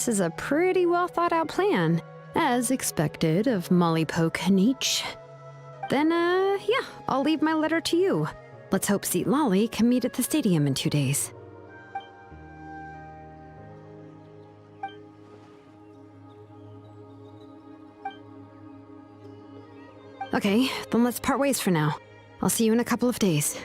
This is a pretty well thought out plan, as expected of Molly Poke Niche. Then, yeah, I'll leave my letter to you. Let's hope Seat Lolly can meet at the stadium in 2 days. Okay, then let's part ways for now. I'll see you in a couple of days.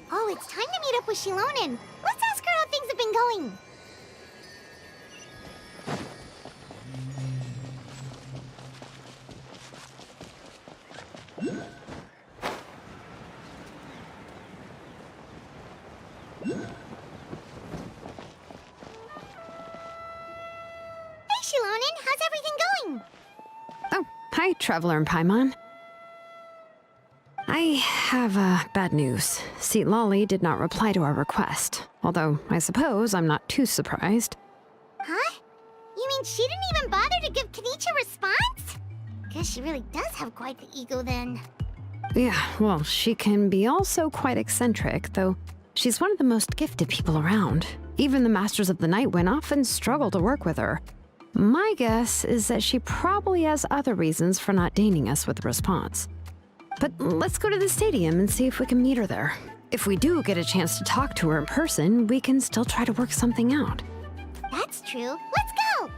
Oh, it's time to meet up with Shilonen. Let's ask her how things have been going. Hey, Shilonen, how's everything going? Oh, hi, Traveler and Paimon. I have bad news. Seat Lolly did not reply to our request, although I suppose I'm not too surprised. Huh? You mean she didn't even bother to give Kenichi a response? Guess she really does have quite the ego then. Yeah, well, she can be also quite eccentric, though she's one of the most gifted people around. Even the Masters of the Night Wind often struggle to work with her. My guess is that she probably has other reasons for not deigning us with a response. But let's go to the stadium and see if we can meet her there. If we do get a chance to talk to her in person, we can still try to work something out. That's true. Let's go!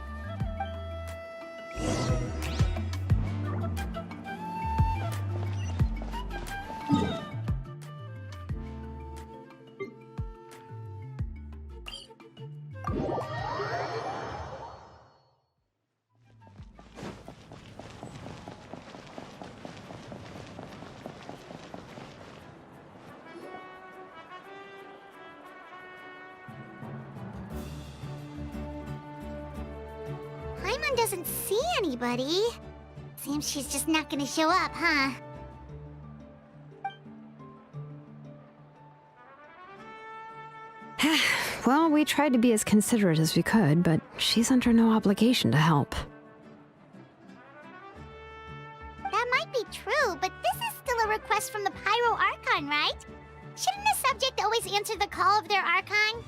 Paimon doesn't see anybody. Seems she's just not gonna show up, huh? Well, we tried to be as considerate as we could, but she's under no obligation to help. That might be true, but this is still a request from the Pyro Archon, right? Shouldn't a subject always answer the call of their Archon?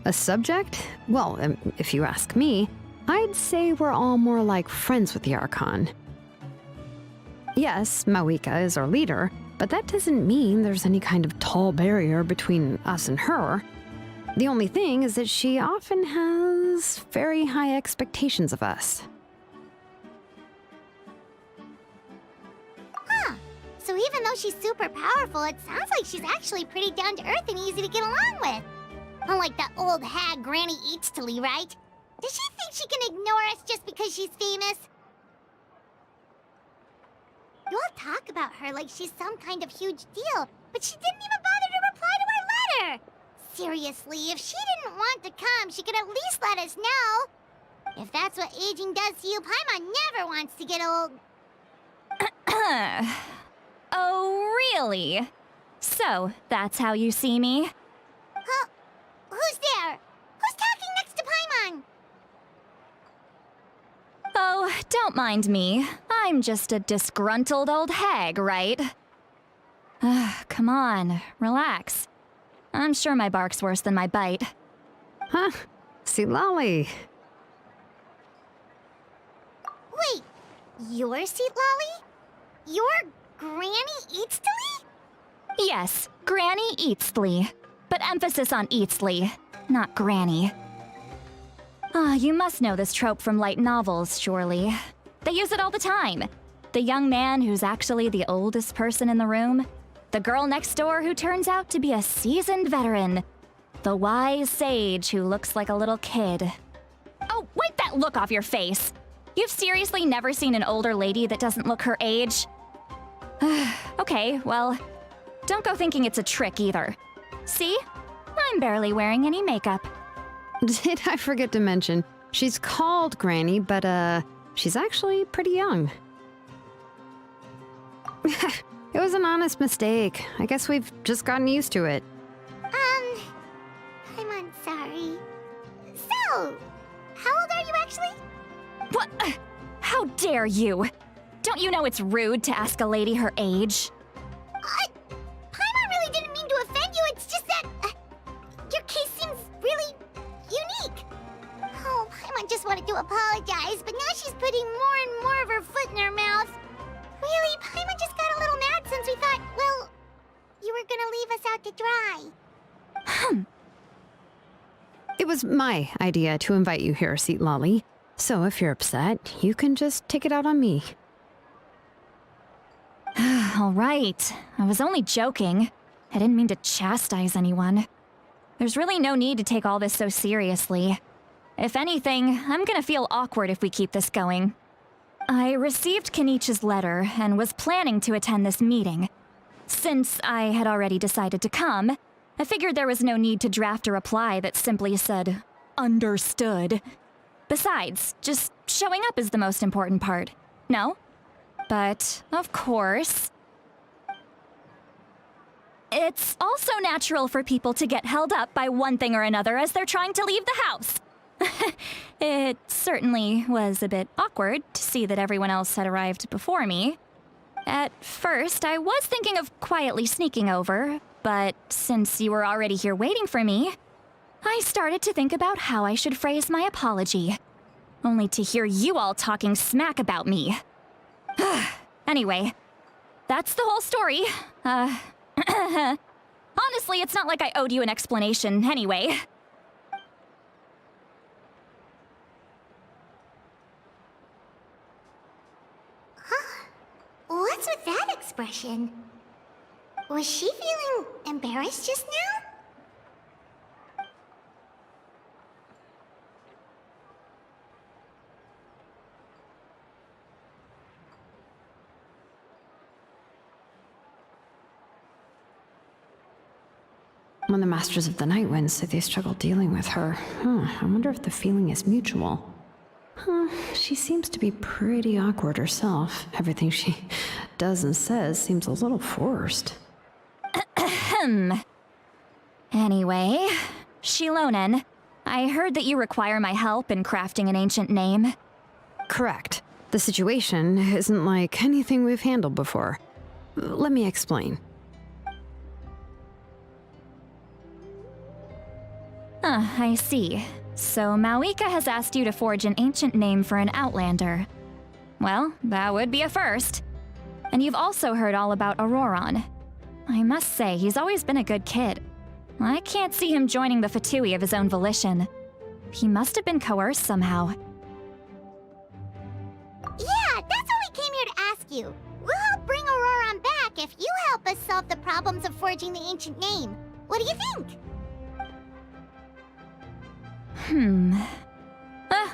A subject? Well, if you ask me, I'd say we're all more like friends with the Archon. Yes, Mawika is our leader, but that doesn't mean there's any kind of tall barrier between us and her. The only thing is that she often has very high expectations of us. Huh. So even though she's super powerful, it sounds like she's actually pretty down to earth and easy to get along with. Unlike that old hag Granny Eatstily, right? Does she think she can ignore us just because she's famous? You all talk about her like she's some kind of huge deal, but she didn't even bother to reply to our letter! Seriously, if she didn't want to come, she could at least let us know. If that's what aging does to you, Paimon never wants to get old. Oh, really? So, that's how you see me? Huh? Who's there? Who's talking next to Paimon? Oh, don't mind me. I'm just a disgruntled old hag, right? Come on, relax. I'm sure my bark's worse than my bite. Huh? Seat Lolly. Wait, you're Seat Lolly? You're Granny Eatstily? Yes, Granny Eatsley. But emphasis on Eatsley, not Granny. You must know this trope from light novels, surely. They use it all the time. The young man who's actually the oldest person in the room. The girl next door who turns out to be a seasoned veteran. The wise sage who looks like a little kid. Oh, wipe that look off your face! You've seriously never seen an older lady that doesn't look her age? Okay, well, don't go thinking it's a trick either. See? I'm barely wearing any makeup. Did I forget to mention, she's called Granny, but she's actually pretty young. It was an honest mistake. I guess we've just gotten used to it. I'm sorry. So, how old are you actually? What? How dare you? Don't you know it's rude to ask a lady her age? Paimon really didn't mean to offend you, it's just that your case seems really unique. Oh, Paimon just wanted to apologize, but now she's putting more and more of her foot in her mouth. Really, Paimon just got a little mad since we thought, well, you were gonna leave us out to dry. It was my idea to invite you here, Seat Lolly. So if you're upset, you can just take it out on me. All right. I was only joking. I didn't mean to chastise anyone. There's really no need to take all this so seriously. If anything, I'm gonna feel awkward if we keep this going. I received Kenichi's letter and was planning to attend this meeting. Since I had already decided to come, I figured there was no need to draft a reply that simply said, "Understood." Besides, just showing up is the most important part. No? But, of course... It's also natural for people to get held up by one thing or another as they're trying to leave the house. It certainly was a bit awkward to see that everyone else had arrived before me. At first, I was thinking of quietly sneaking over, but since you were already here waiting for me, I started to think about how I should phrase my apology. Only to hear you all talking smack about me. Anyway, that's the whole story. Honestly, it's not like I owed you an explanation anyway. What's with that expression? Was she feeling embarrassed just now? When the Masters of the Night Wind said they struggled dealing with her, I wonder if the feeling is mutual. She seems to be pretty awkward herself. Everything she does and says seems a little forced. Anyway, Shilonen, I heard that you require my help in crafting an ancient name. Correct. The situation isn't like anything we've handled before. Let me explain. I see. So Mauika has asked you to forge an ancient name for an Outlander. Well, that would be a first. And you've also heard all about Auroron. I must say, he's always been a good kid. I can't see him joining the Fatui of his own volition. He must have been coerced somehow. Yeah, that's what we came here to ask you. We'll help bring Auroron back if you help us solve the problems of forging the ancient name. What do you think?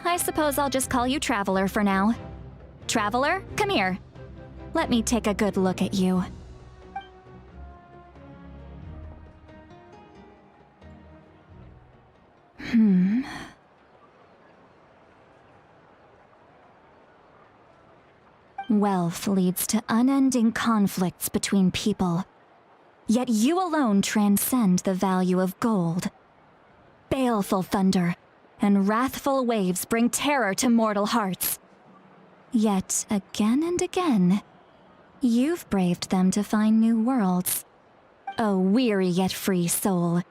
I suppose I'll just call you Traveler for now. Traveler, come here. Let me take a good look at you. Wealth leads to unending conflicts between people. Yet you alone transcend the value of gold. Baleful thunder and wrathful waves bring terror to mortal hearts. Yet again and again, you've braved them to find new worlds. O weary yet free soul,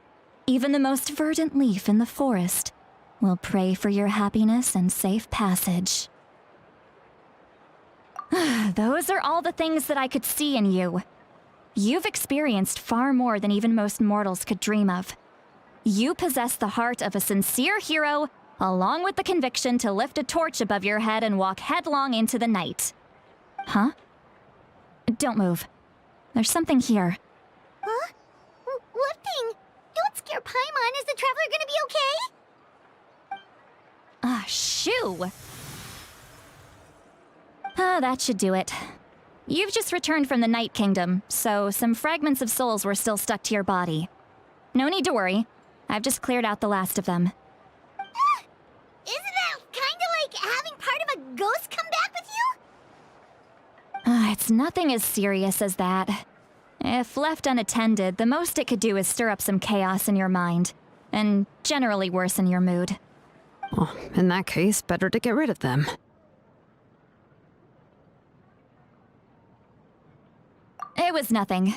even the most verdant leaf in the forest will pray for your happiness and safe passage. Those are all the things that I could see in you. You've experienced far more than even most mortals could dream of. You possess the heart of a sincere hero, along with the conviction to lift a torch above your head and walk headlong into the night. Huh? Don't move. There's something here. Huh? What thing? Don't your Paimon. Is the traveler gonna be okay? Ah, shoo! That should do it. You've just returned from the Night Kingdom, so some fragments of souls were still stuck to your body. No need to worry. I've just cleared out the last of them. Isn't that kinda like having part of a ghost come back with you? It's nothing as serious as that. If left unattended, the most it could do is stir up some chaos in your mind, and generally worsen your mood. Well, in that case, better to get rid of them. It was nothing.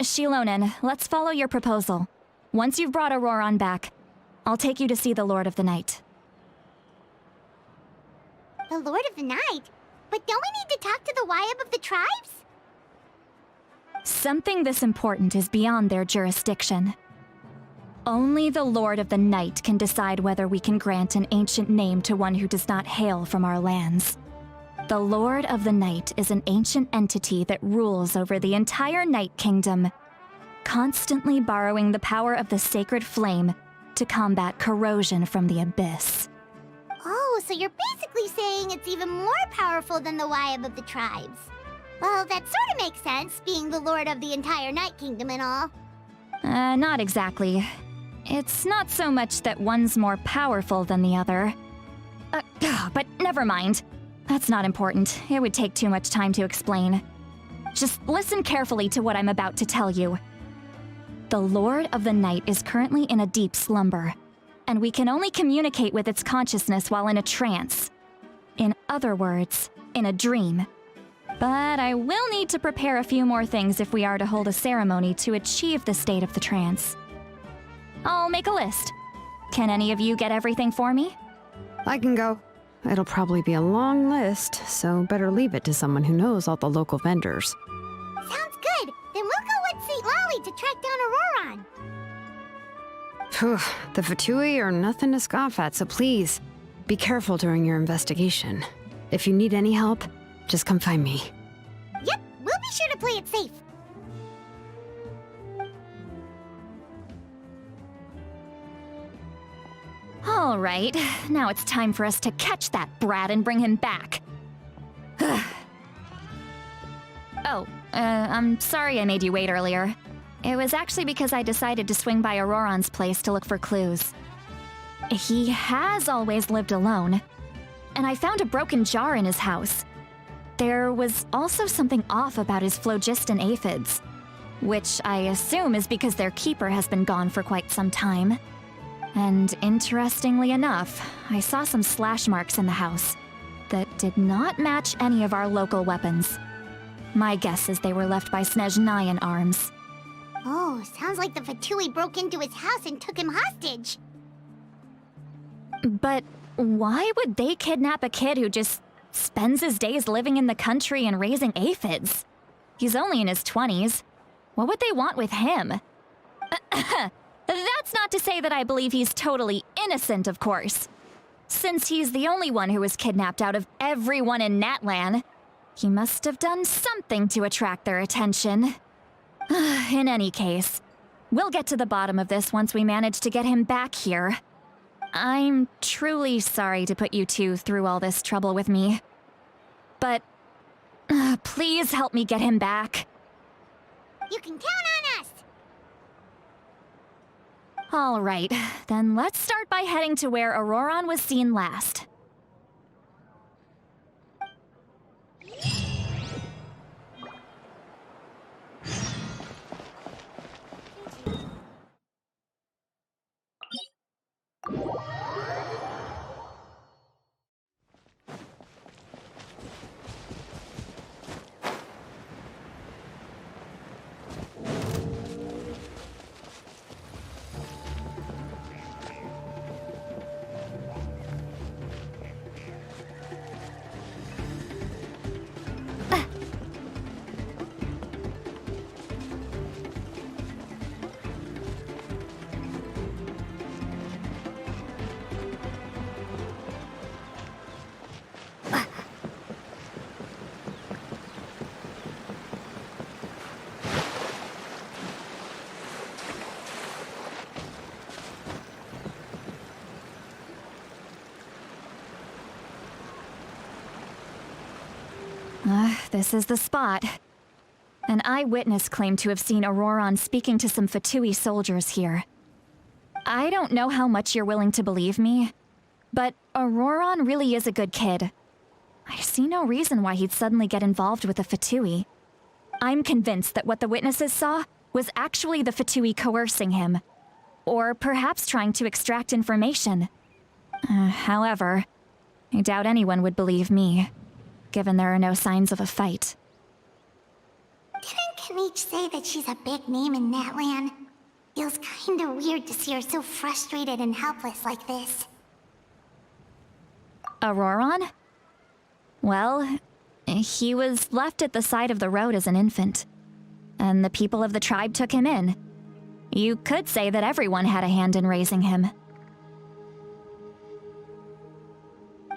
Shilonen, let's follow your proposal. Once you've brought Auroran back, I'll take you to see the Lord of the Night. The Lord of the Night? But don't we need to talk to the Wyab of the tribes? Something this important is beyond their jurisdiction. Only the Lord of the Night can decide whether we can grant an ancient name to one who does not hail from our lands. The Lord of the Night is an ancient entity that rules over the entire Night Kingdom, constantly borrowing the power of the sacred flame to combat corrosion from the abyss. Oh, so you're basically saying it's even more powerful than the Wyab of the tribes. Well, that sort of makes sense, being the lord of the entire Night Kingdom and all. Not exactly. It's not so much that one's more powerful than the other. But never mind. That's not important. It would take too much time to explain. Just listen carefully to what I'm about to tell you. The Lord of the Night is currently in a deep slumber, and we can only communicate with its consciousness while in a trance. In other words, in a dream. But I will need to prepare a few more things if we are to hold a ceremony to achieve the state of the trance. I'll make a list. Can any of you get everything for me? I can go. It'll probably be a long list, so better leave it to someone who knows all the local vendors. Sounds good. Then we'll go with St. Lolly to track down Auroran. Phew, the Fatui are nothing to scoff at, so please, be careful during your investigation. If you need any help, just come find me. Yep, we'll be sure to play it safe. All right, now it's time for us to catch that brat and bring him back. I'm sorry I made you wait earlier. It was actually because I decided to swing by Auroran's place to look for clues. He has always lived alone, and I found a broken jar in his house. There was also something off about his phlogiston aphids, which I assume is because their keeper has been gone for quite some time. And interestingly enough, I saw some slash marks in the house that did not match any of our local weapons. My guess is they were left by Snezhnayan arms. Oh, sounds like the Fatui broke into his house and took him hostage. But why would they kidnap a kid who just spends his days living in the country and raising aphids? He's only in his 20s. What would they want with him? That's not to say that I believe he's totally innocent, of course. Since he's the only one who was kidnapped out of everyone in Natlan, he must have done something to attract their attention. In any case, we'll get to the bottom of this once we manage to get him back here. I'm truly sorry to put you two through all this trouble with me. But please help me get him back. You can count on us! All right, then let's start by heading to where Auroran was seen last. This is the spot. An eyewitness claimed to have seen Auroron speaking to some Fatui soldiers here. I don't know how much you're willing to believe me, but Auroron really is a good kid. I see no reason why he'd suddenly get involved with a Fatui. I'm convinced that what the witnesses saw was actually the Fatui coercing him, or perhaps trying to extract information. However, I doubt anyone would believe me, given there are no signs of a fight. Didn't Kanich say that she's a big name in that land? Feels kinda weird to see her so frustrated and helpless like this. Auroron? Well, he was left at the side of the road as an infant, and the people of the tribe took him in. You could say that everyone had a hand in raising him.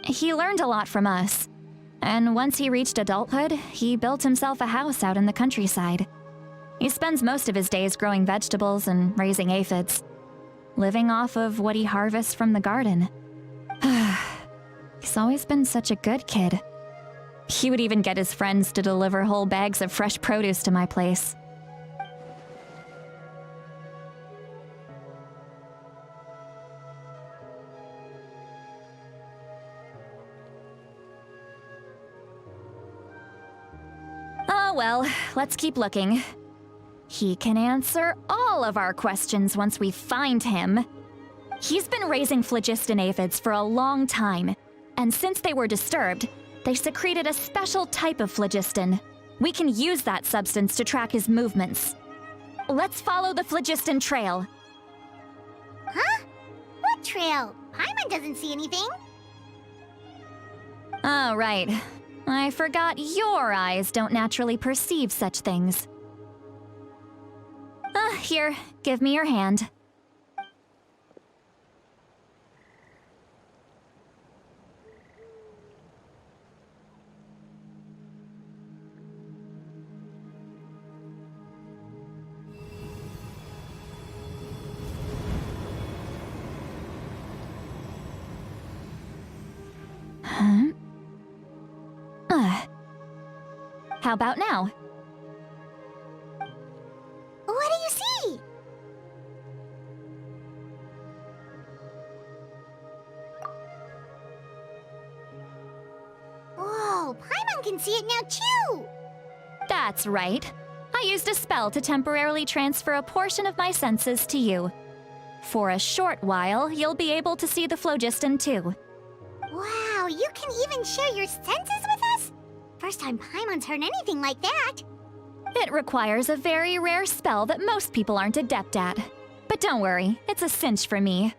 He learned a lot from us, and once he reached adulthood, he built himself a house out in the countryside. He spends most of his days growing vegetables and raising aphids, living off of what he harvests from the garden. He's always been such a good kid. He would even get his friends to deliver whole bags of fresh produce to my place. Oh well, let's keep looking. He can answer all of our questions once we find him. He's been raising phlogiston aphids for a long time, and since they were disturbed, they secreted a special type of phlogiston. We can use that substance to track his movements. Let's follow the phlogiston trail. Huh? What trail? Paimon doesn't see anything. Oh, right. I forgot your eyes don't naturally perceive such things. Here, give me your hand. Huh? How about now? What do you see? Whoa, Paimon can see it now too! That's right. I used a spell to temporarily transfer a portion of my senses to you. For a short while, you'll be able to see the phlogiston too. Wow, you can even share your senses with us? First time Paimon's heard anything like that. It requires a very rare spell that most people aren't adept at. But don't worry, it's a cinch for me.